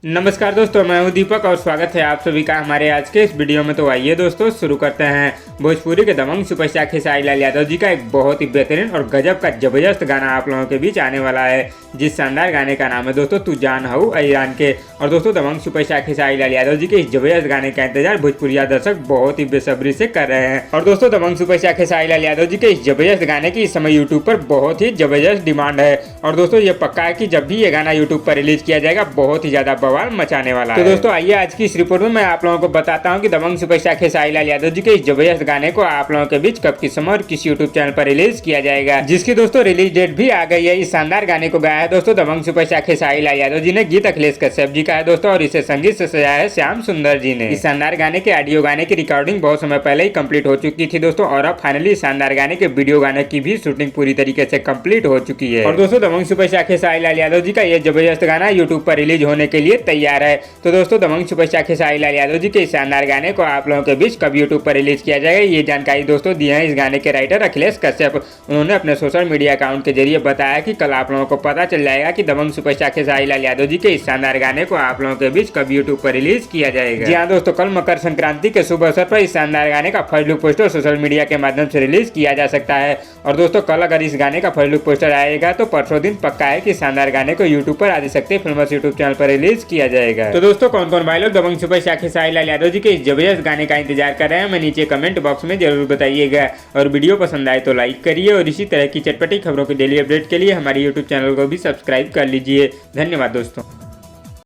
नमस्कार दोस्तों, मैं हूं दीपक और स्वागत है आप सभी का हमारे आज के इस वीडियो में। तो आइए दोस्तों शुरू करते हैं। भोजपुरी के दबंग सुपरस्टार खेसारी लाल यादव जी का एक बहुत ही बेहतरीन और गजब का जबरदस्त गाना आप लोगों के बीच आने वाला है, जिस शानदार गाने का नाम है दोस्तों तू जान हऊ ईरान के। और दोस्तों दबंग सुपरस्टार खेसारी लाल यादव जी के इस जबरदस्त गाने का इंतजार भोजपुरिया दर्शक बहुत ही बेसब्री से कर रहे हैं। और दोस्तों दबंग सुपरस्टार खेसारी लाल यादव जी के इस जबरदस्त गाने की इस समय यूट्यूब पर बहुत ही जबरदस्त डिमांड है। और दोस्तों ये पक्का है कि जब भी ये गाना यूट्यूब पर रिलीज किया जाएगा बहुत ही ज्यादा बवाल मचाने वाला है। तो दोस्तों आइए आज की इस रिपोर्ट में मैं आप लोगों को बताता हूं कि दबंग सुपरस्टार खेसारी लाल यादव जी के इस जबरदस्त गाने को आप लोगों के बीच कब, किस समय और किस यूट्यूब चैनल पर रिलीज किया जाएगा, जिसकी दोस्तों रिलीज डेट भी आ गई है। इस शानदार गाने को गाया है दोस्तों दबंग सुपरस्टार खेसारी लाल यादव जी ने। गीत अखिलेश कश्यप जी का है दोस्तों और इसे संगीत से सजाया है श्याम सुंदर जी ने। इस शानदार गाने के ऑडियो गाने की रिकॉर्डिंग बहुत समय पहले ही कंप्लीट हो चुकी थी दोस्तों, और अब फाइनली शानदार गाने के वीडियो गाने की भी शूटिंग पूरी तरीके से कंप्लीट हो चुकी है। और दोस्तों दबंग सुपरस्टार खेसारी लाल यादव जी का यह जबरदस्त गाना यूट्यूब पर रिलीज होने के लिए तैयार है। तो दोस्तों दबंग सुपरस्टार खेसारी लाल यादव जी के इस शानदार गाने को आप लोगों के बीच कब यूट्यूब पर रिलीज किया जाएगा, ये जानकारी दोस्तों दी है इस गाने के राइटर अखिलेश कश्यप। उन्होंने अपने सोशल मीडिया अकाउंट के जरिए बताया कि कल आप लोगों को पता चल जाएगा कि दबंग सुपरस्टार खेसारी लाल यादव जी के इस शानदार गाने को आप लोगों के बीच कब यूट्यूब पर रिलीज किया जाएगा। जी हाँ दोस्तों, कल मकर संक्रांति के शुभ अवसर पर इस शानदार गाने का first look poster social media के माध्यम से रिलीज किया जा सकता है। और दोस्तों कल अगर इस गाने का फर्स्ट लुक पोस्टर आएगा तो परसों दिन पक्का है कि शानदार गाने को यूट्यूब पर आदिशक्ति फिल्म्स यूट्यूब चैनल पर रिलीज किया जाएगा। तो दोस्तों कौन कौन भाई लोग दबंग सुपरस्टार खेसारी लाल यादव जी के इस जबरदस्त गाने का इंतजार कर रहे हैं, मैं नीचे कमेंट बॉक्स में जरूर बताइएगा। और वीडियो पसंद आए तो लाइक करिए और इसी तरह की चटपटी खबरों की डेली अपडेट के लिए हमारे यूट्यूब चैनल को भी सब्सक्राइब कर लीजिए। धन्यवाद दोस्तों।